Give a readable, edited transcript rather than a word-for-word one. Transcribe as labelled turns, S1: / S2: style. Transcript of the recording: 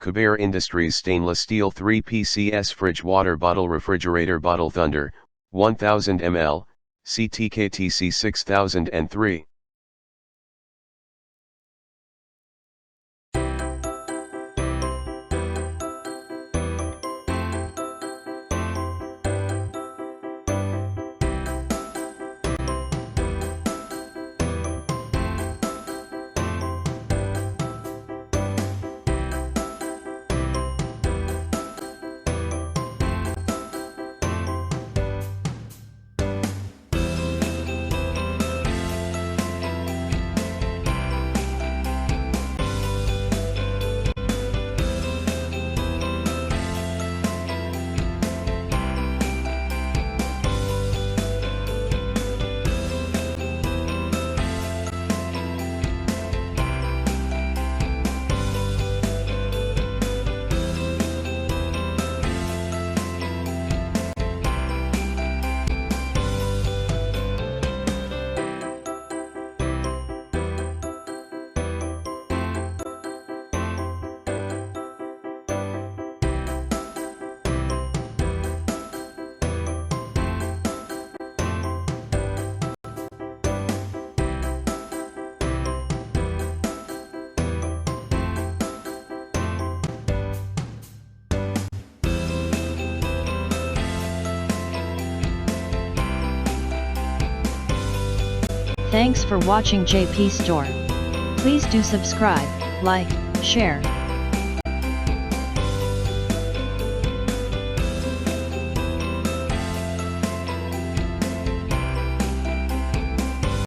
S1: Kuber Industries Stainless Steel 3 PCS Fridge Water Bottle Refrigerator BottleThunder, 1000 ml, CTKTC 6003.
S2: Thanks for watching JP Store. Please do subscribe, like, share,